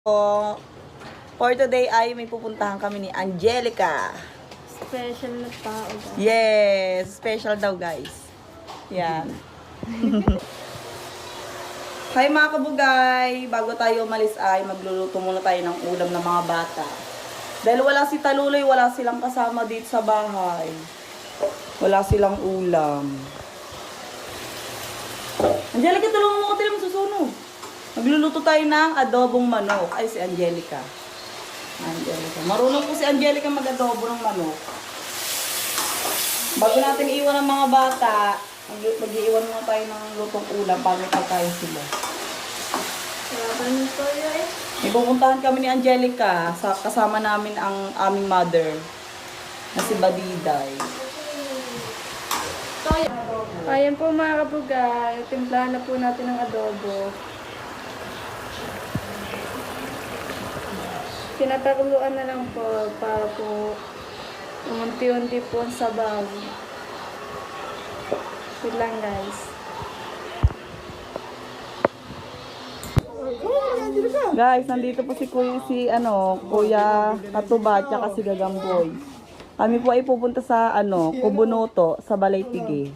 Po, for today ay may pupuntahan kami ni Angelica. Special na tao. Guys. Yes, special daw guys. Yan. Hi mga kabugay, bago tayo umalis ay magluluto muna tayo ng ulam ng mga bata. Dahil wala si Taluloy, wala silang kasama dito sa bahay. Wala silang ulam. Angelica, tulungan mo ko tila masusunog. Magluluto tayo ng adobong manok. Ay, si Angelica. Angelica. Marunong po si Angelica mag-adobo ng manok. Bago natin iwan ang mga bata, mag-iwan muna tayo ng lutong ulam para may pagkain sila. May pupuntahan kami ni Angelica. Kasama namin ang aming mother na si Badiday. Ayan po mga kabugay, timplahan na po natin ng adobo. Pinapakuluan na lang po para po umunti-unti po ang sabaw. Wait lang guys. Guys, nandito po Kuya Katuba at si Gagamboy. Kami po ay pupunta sa Kubunoto sa Balaytigi.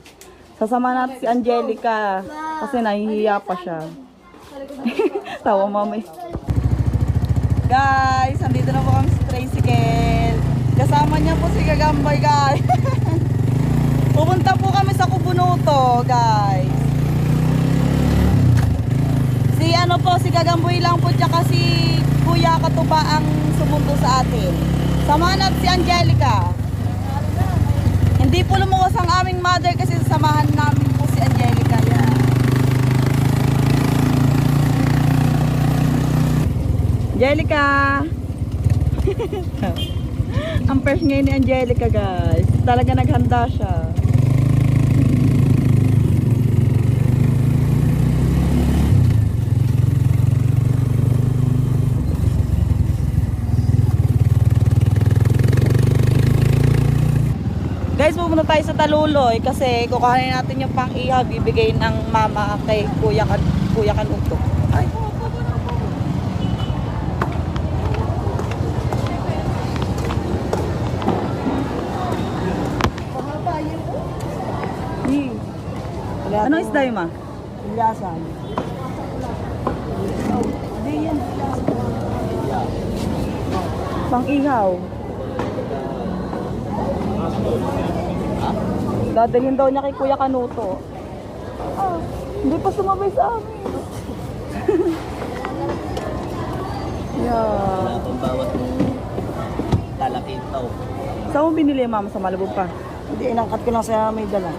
Sasama natin si Angelica kasi nahihiya pa siya. Tawa mamay. Guys, nandito na po kami sa tricycle. Kasama niya po si Gagamboy, guys. Pupunta po kami sa Kubunoto, guys. Si Gagamboy lang po tsaka si Kuya Katuba ang sumundo sa atin. Samahan natin si Angelica. Hindi po lumuwas ang aming mother kasi sasamahan namin po si Angelica. Yan. Angelica! Ang fresh ngayon ni Angelica, guys. Talaga naghanda siya. Guys, pupunta tayo sa Taluloy kasi kukuhanin natin yung pang-ihaw bibigay ng mama kay Kuya Kanuto. Ay. Ano isda yun, ma? Ilyasan. Hindi yan. Pang-ihaw. Dadalhin daw niya kay Kuya Kanuto. Ah, hindi pa sumabay sa amin. Yeah. Ang bawat talaking tao. Saan mo binili, mama? Sa Malabog pa? Hindi, inangkat ko lang sa may dala.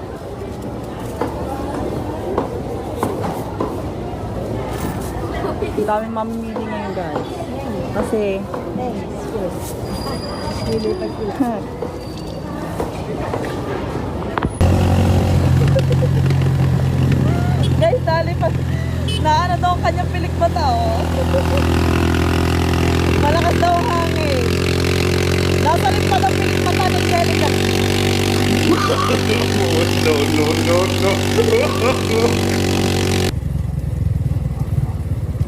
Ang daming mamimili ngayon, guys. Kasi, Nilipat ko lang. guys, dali pa. Naano daw ang kanyang pilik mata, oh. Malakas daw ang hangin. Nasa rin pa daw pilik mata ng Angelica.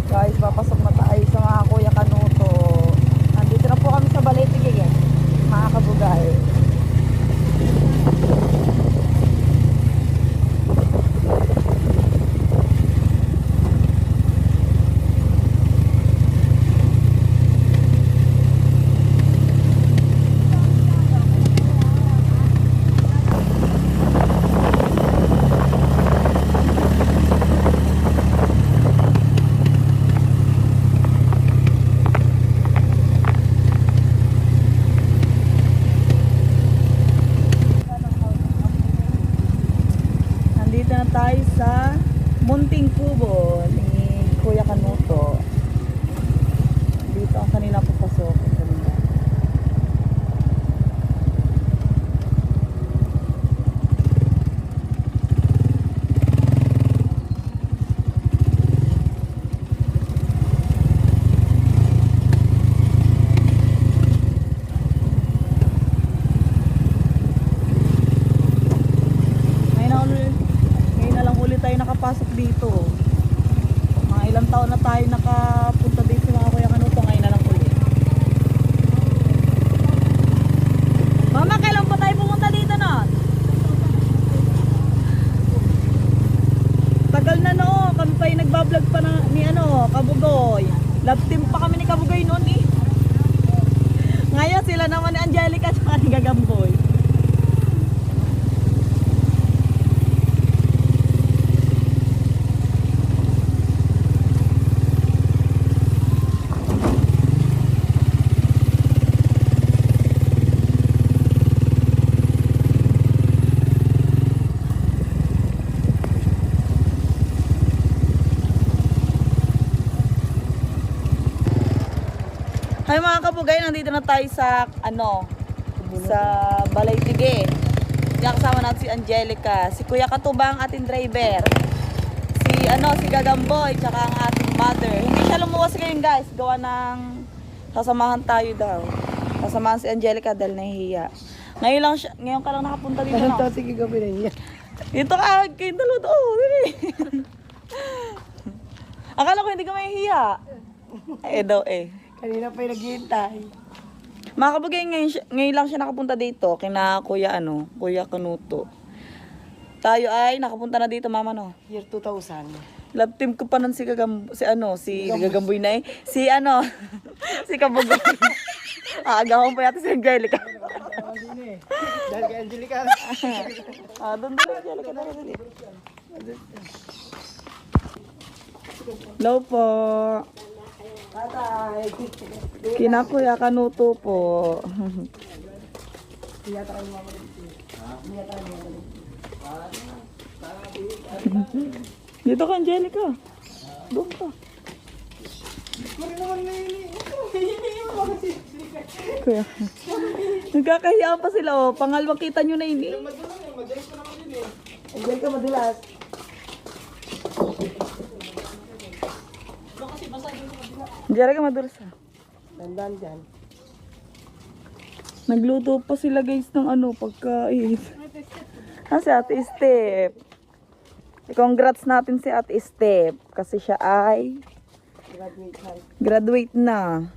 Guys, papasok na tayo sa mga Kuya Kanuto. Nandito na po kami sa Balaytigi, mga kabugay. Nandito na tayo sa Munting Kubo ni Kuya Kanuto. Dito ang kanina papasok. Ngayon na lang ulit tayo nakapasok dito. Mga ilang taon na tayo nakapunta dito mga Kuya Kanuto. Tagal na no, kami pa yung nagbablog pa na, ni ano, Kabugoy. Love team pa kami ni Kabugoy noon eh. Ngayon sila naman ni Angelica at ni Gagamboy. Hi mga kabugay, nandito na tayo sa ano, sa Balaytige. Diyan kasama natin si Angelica, si Kuya Katubang ating driver. Si Gagamboy, tsaka ang ating mother. Hindi siya lumuwas ngayon guys, gawa ng sasamahan tayo daw. Sasamahan si Angelica dahil nahihiya. Ngayon ka lang nakapunta dito no. Ano sige gabi na niya? Dito ka, kayo dalawa to. Akala ko hindi ka mahihiya. Daw eh. Kanina pa yung naghihintay. Mga kabugay, ngayon lang siya nakapunta dito kina Kuya Kanuto. Tayo ay nakapunta na dito mama no. Year 2000. Love team ko pa nun si Gagamboy na eh. Si Kabugoy. Agawang pa yata si Angelica. Dahil kay Angelica. Doon Angelica na rin. Hello po. Tatay. Kina Kuya Kanuto po. Dito ka Angelica. Doon ka. Kuya. Nagkakahiya pa sila oh. Pangalawang kita nyo na ini. Angelica madulas. Angelica madulas ha. Tandaan dyan. Nagluto pa sila guys ng pagkain. Si Ate Step. Congrats natin si Ate Step kasi siya ay graduate na.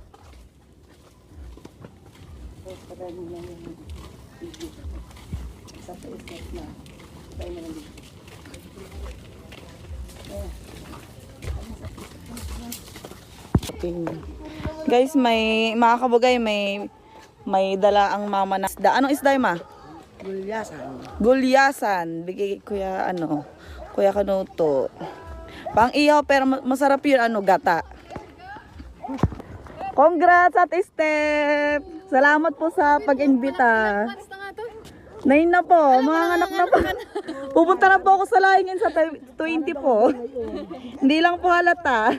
Guys, may mga kabugay, may dala ang mama na isda. Anong isda ma? Gulyasan. Gulyasan. Bigay Kuya Kanuto. Pang ihaw pero masarap yun gata. Congrats at Step. Salamat po sa pag-imbita. 9 na po, mga anak na po. Pupunta na po ako sa lahingin sa 20 po. Hindi lang po halata.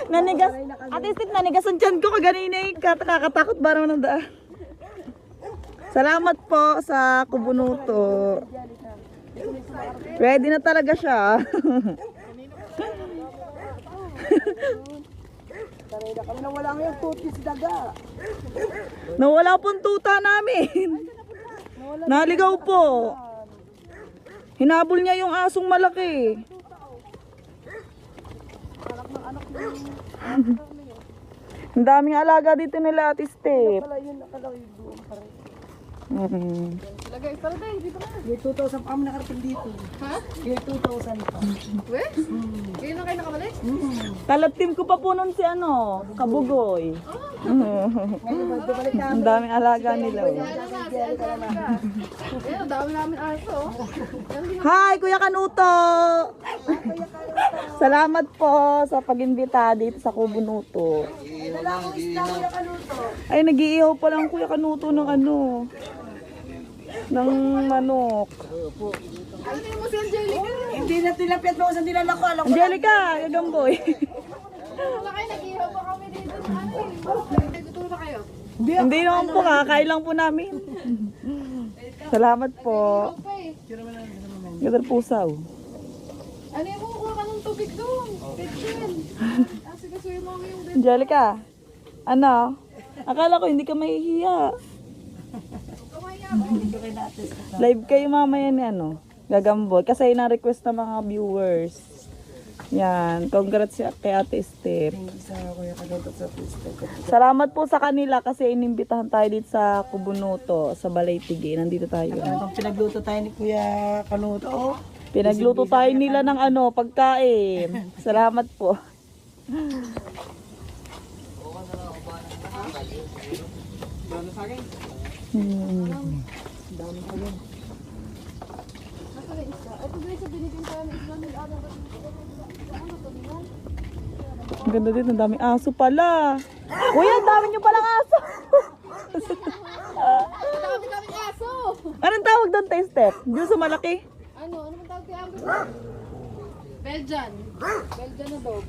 Nanigas, at Step nanigas ang tiyan ko kaganina kakatakot ba naman ng daan. Salamat po sa Kubunuto. Ready na talaga siya. Kanina kami nawala ngayon tutis daga. Nawala pong tuta namin. Naligaw po. Hinabol niya yung asong malaki. Ang daming alaga dito nila Ate Step. Wala yun nakalagay doon pa rin. Lagay, tara tayo, dito na. Year 2000 pa kami nakarating dito. Ha? Year 2000 pa. Wes? Ngayon na kayo nakabalik? Kalab team ko pa po nun si Kabugoy. Ngayon magbabalik na. Ang daming alaga nila. Ano nga, si Angelica. Ayun, ang dami namin aso. Hi, Kuya Kanuto! Salamat po sa pag-imbita dito sa Kubunuto. Ay, nag-iihaw pa lang Kuya Kanuto ng ng manok. Ano mo si Angelica? Hindi na tilapit mo sa nilala ko. Alam ko. Angelica, Gagamboy. Wala kayo, nag-ihaw pa kami dito sa atin. Nagtuturo na kayo? Hindi naman po, kakain lang po namin. Salamat po. Okay. Gadal pusaw. Ano yung kukuha ka ng tubig doon? Kitchen. Kasi kasuyo mo yung bed. Angelica, akala ko hindi ka mahihiya. Live kayo mamaya ni Gagamboy. Kasi na-request ng mga viewers. Yan. Congrats kay Ate Step. Sa Kuya Kanuto sa Facebook. Salamat po sa kanila kasi inimbitahan tayo dito sa Kubunuto, sa Balaytige. Nandito tayo. Itong pinagluto tayo ni Kuya Kanuto. Pinagluto tayo nila ng ano, pagkain. Salamat po. Hmm. Ang ganda din, ang daming aso pala. Kuya, ang dami nyo palang aso. Dami-daming aso! Anong tawag doon, tayo step? Diyos malaki? Ano man tawag kay Amber? Belgian. Belgian na dog.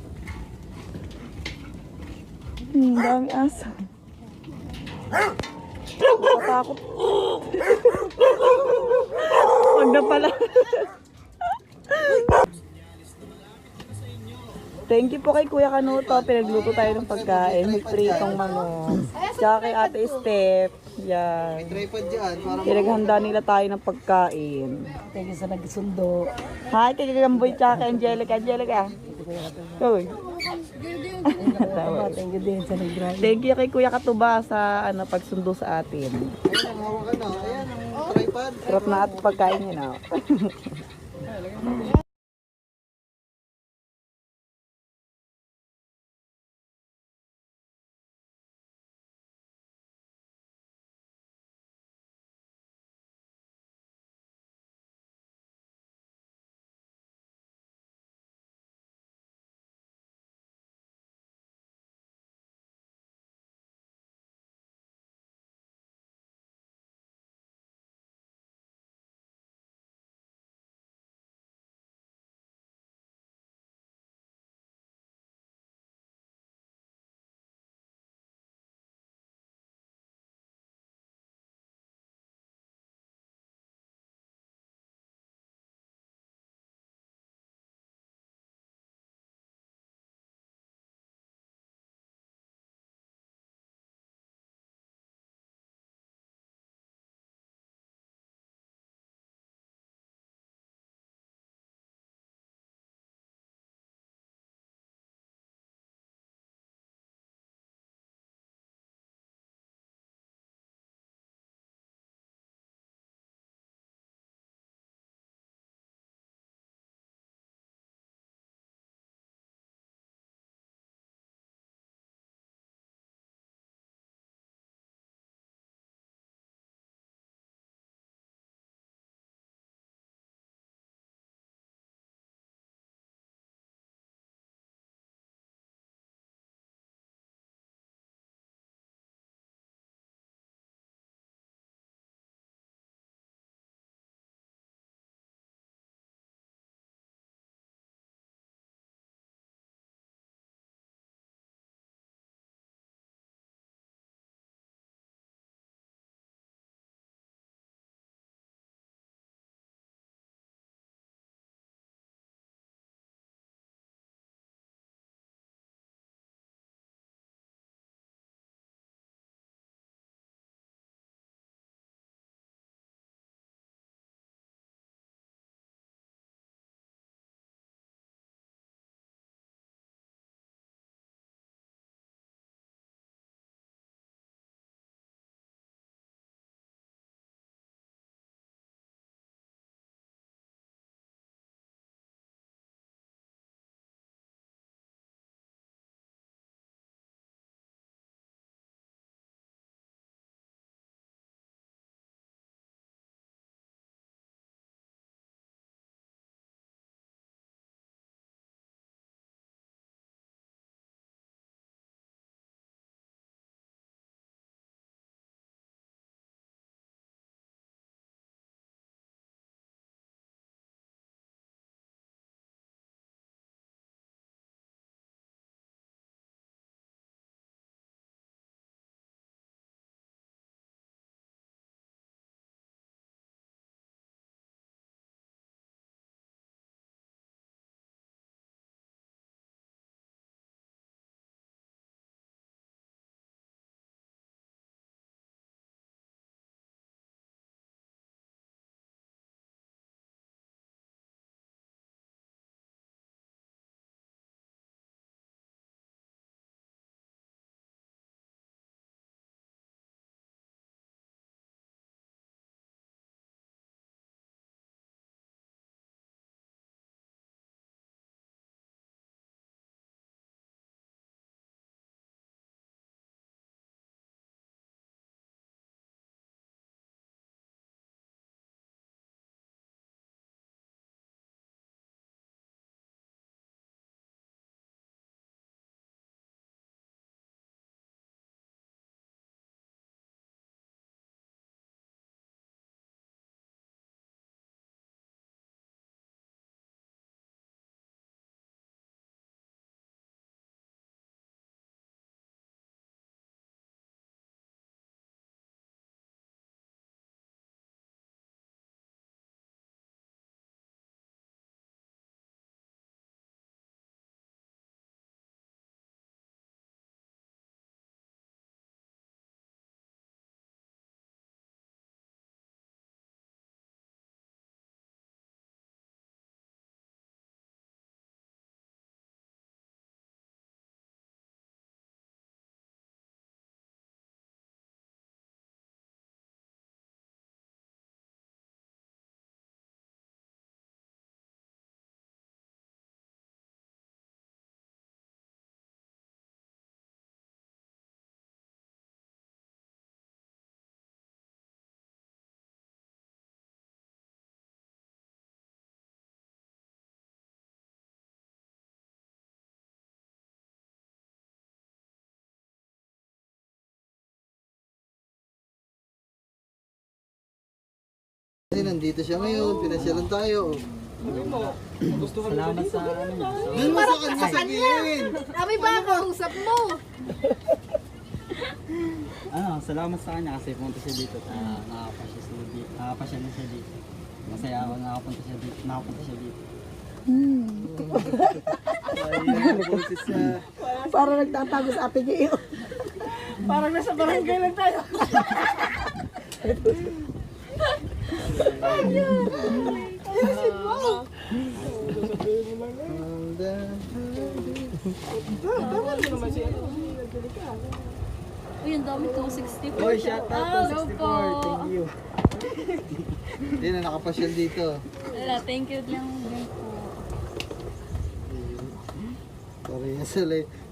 Dami aso. Nakatakot. Wag na pala. Thank you po kay Kuya Kanuto. Pinagluto tayo ng pagkain. May pritong manok. Tsaka kay Ate Steph. Yan. Tripod dyan, para Pinaghanda nila tayo ng pagkain. Thank you sa nagsundo. Hi, kay Gagamboy tsaka kay Angelica. Angelica. Uy. Thank you din sa nag-drive. Thank you kay Kuya Katuba sa pagsundo sa atin. Ayan, ang hawak ano. Ayan, ang tripod. Sarap na at pagkain niya na. Kasi nandito siya ngayon, pinasyalan tayo. Salamat sa Doon mo sa kanya sabihin. Kami ba ang kausap mo? salamat sa kanya kasi pumunta siya dito at nakapasya na siya dito. Masaya ako nakapunta siya dito. Ayun, boses na. Para nagtatago sa ate niyo. Parang nasa barangay lang tayo. Uy, ang dami ko, 64. Oy, shout out to Hello 64. po. Thank you. Hindi na nakapasyal dito. Wala, thank you lang din po.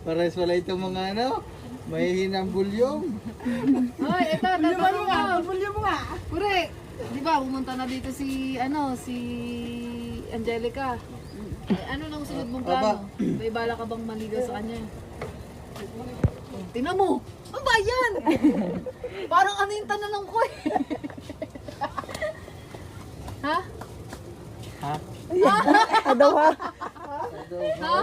Parehas wala itong mga ano, mahihinang bulyong. Hoy, ito, tatanong mo nga. Pure, di ba, pumunta na dito si Angelica. Ano nang sunod mong plano? May bala ka bang maligaw sa kanya? Tingnan mo! Ang bayan! Parang ano yung tanong ko eh. Ha? Adawa. Ha?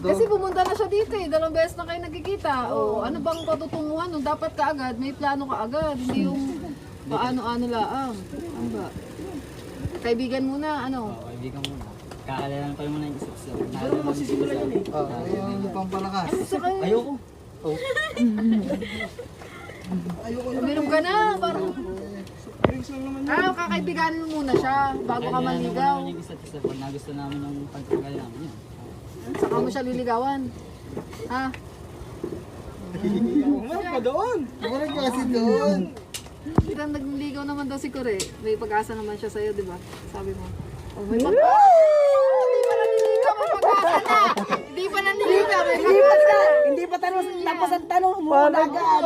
Kasi pumunta na siya dito eh. 2 beses na kayo nagkikita. O, ano bang patutunguhan nung dapat kaagad? May plano ka agad. Hindi yung paano-ano laang. Ano ba? Kaibigan muna, ano? Kaibigan muna. Kakalalan ko muna yung isa't isa. Pero masisimulan yun eh. Ayun yung pampalakas. Ayoko. Uminom ka na. Parang... kakaibiganin mo muna siya bago ka Kakalalan manligaw. namin yung isa't isa. Pag nagusto namin yung pagkagal namin yun. Saka mo siya liligawan. Ha? Umarap ka doon. Wala ka kasi doon. Kita nagligaw naman daw si Kore. May pag-asa naman siya sa'yo, di ba? Sabi mo. Oh, may pag-asa. Hindi pa naniligaw, may pag-asa na. Hindi pa naniligaw, may pag-asa. Hindi pa tapos ang tanong mo na agad.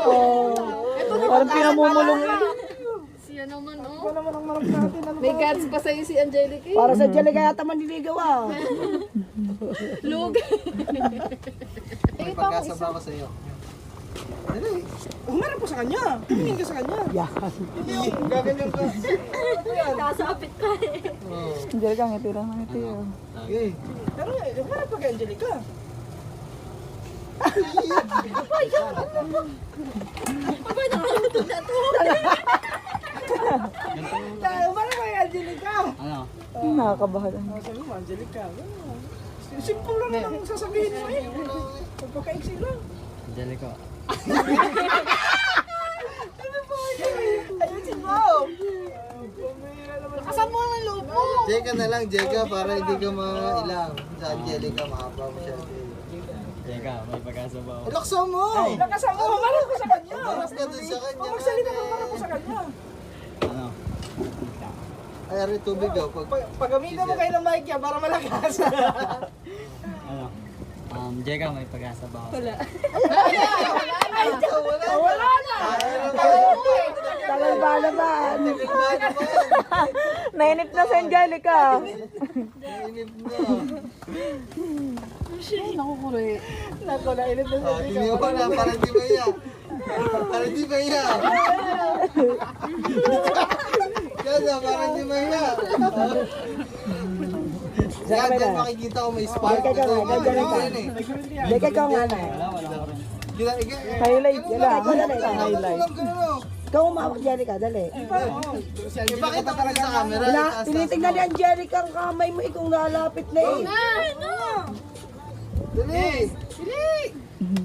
Parang pinamumulong. Siya naman, oh. May guts pa sa'yo si Angelica. Para sa Angelica yata manliligaw ah. Lug. May pag-asa ba ako sa'yo? Dali. Umarap ko sa kanya. Tumingin ka sa kanya. Yan. Gaganyan ka. Kasapit ka eh. Oh. Angelica, ngiti lang ng ngiti. Okay. Pero umarap ka kay Angelica. Umarap ka kay Angelica. Ano? Nakakabahala. Sabi mo, Angelica. Simple lang ang sasabihin mo eh. Pagpakaiksi lang. Angelica. Ayusin mo. Kasan mo ang loob mo. Jeka na lang, Jeka, para hindi ka mailang. Sa Angelica, mahaba mo siya. Teka, may pag-asa ba ako? Lakso mo! Nakasama, umarap ko sa kanya. Maras ka dun sa kanya. Magsalita ka, umarap ko sa kanya. Ano? Ay, ari tubig daw. Pagamitan mo kayo ng mic yan para malakas. Ano? Jeka, may pag-asa ba ako? Wala na. Tagal ba naman? Nainip na si Angelica. Nainip na. Naku, Kore. Nako, nainip na sa Tingnan mo na, parang di maya. Parang di maya. Kaya, parang di maya. Yan, yan makikita ko may spark. Jeka, Jeka ka nga na. Wala ko rin. Highlight lang. Highlight. Highlight. Ikaw umawak, Jerica, dali. Ipakita ko sa camera. Tinitingnan ni Angelica ang kamay mo, ikaw lalapit na eh. Dali!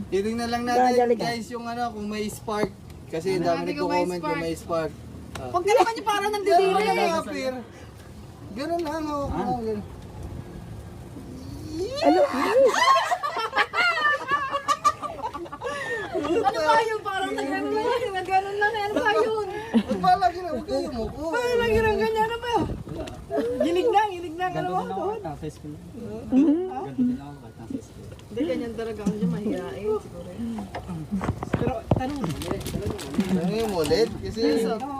Titingnan lang natin Angelica. guys yung ano, kung may spark. Kasi ang dami Natin kung may nagko-comment kung may spark. Huwag ka naman yung parang nandidiri. Ganun lang, Apir. Ganun lang, oh. Ganun. Ano ba yun? Parang nagganon lang. Nagganon lang. Ano ba yun? Ba't ba lagi na? Huwag kayo mo po. Lagi ng ganyan na ba? Gilig na, ano Ganto mo? din ako kahit nasa school. Ganto din ako kahit nasa school. Hindi, ganyan talaga ako dyan. Mahihain. Siguro. Pero tanong mo. Tanungin mo ulit. Kasi,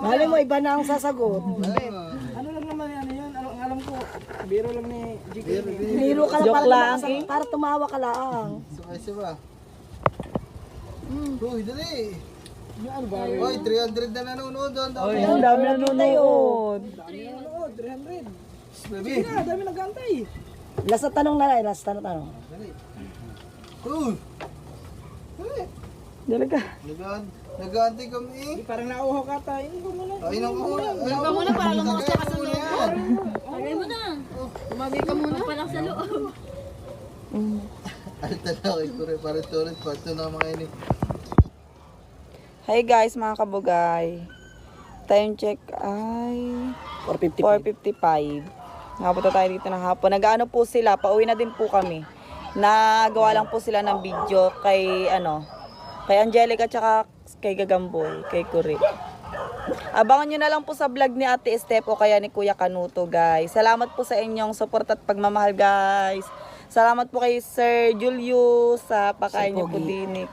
Malay mo, iba na ang sasagot. ah, Ano lang naman yun? Ang alam ko, biro lang ni GK. Biro. Biro ka lang Joke para, lang, tumawa eh. para tumawa ka lang. so, kasi ba? Uy, dali. Hoy, 300 na nanonood doon. Ang dami nanonood. Dami na nanood, 300. Baby. Sige na, dami nag-aantay. Last na tanong na lang, last na tanong. Uy, Dalaga. nag-aantay kami. Parang nauho ka tayo. Hindi ko muna. Ay, naku muna. Huwag ka muna para lumakas ka sa loob. Lagay mo na. Tumami ka muna. Pa lang sa loob. Ay, tanaw, ikure, parang tulit. Pato na mga ini. Hi guys, mga kabugay. Time check ay 4:55. Nakapunta tayo dito ng hapon. Nag-ano po sila, pauwi na din po kami. Nagawa lang po sila ng video kay kay Angelica tsaka kay Gagamboy, kay Kuri. Abangan nyo na lang po sa vlog ni Ate Steph o kaya ni Kuya Kanuto, guys. Salamat po sa inyong support at pagmamahal, guys. Salamat po kay Sir Julius sa pakain niyo po din.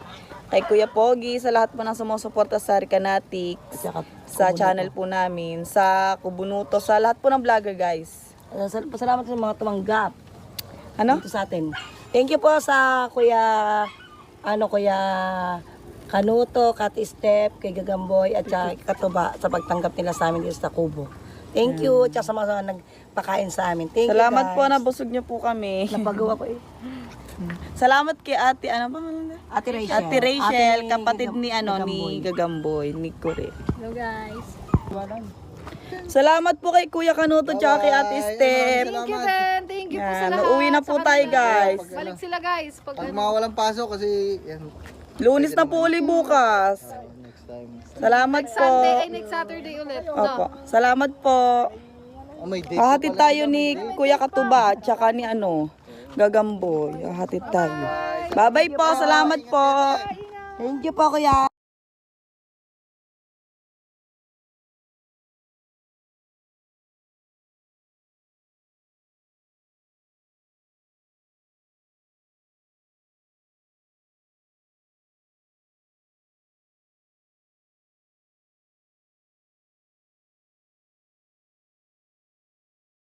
Kay Kuya Pogi, sa lahat po ng sumusuporta sa Ricanatics, sa channel po namin, sa Kubunuto, sa lahat po ng vlogger, guys. Pasalamat sa mga tumanggap Ano? dito sa atin. Thank you po sa Kuya Kanuto, Kati Step, kay Gagamboy at sa Katuba sa pagtanggap nila sa amin dito sa Kubo. Thank you, at sa mga nagpakain sa amin. Thank you, Salamat po, guys. nabusog niyo po kami. Napagawa ko eh. Salamat kay Ate, ano ba? Ate Rachel. Ate Rachel, Ate kapatid ni Gagamboy. Gagamboy, ni Kuri. Hello guys. Salamat po kay Kuya Kanuto tsaka kay Ate Steph. Thank you, Ben. Thank you po sa Yan, lahat. uuwi na po Sa tayo, kanila. guys. Balik sila, guys. Pag Pag mawalang pasok kasi, yan, Lunes na po uli bukas. next time. Salamat po. Sunday ay next Saturday ulit. Opo. Salamat po. Oh, may date Hahatid tayo ni Kuya Katuba tsaka ni Gagamboy. Hahatid tayo. Bye-bye po. Salamat po. Thank you po, Kuya.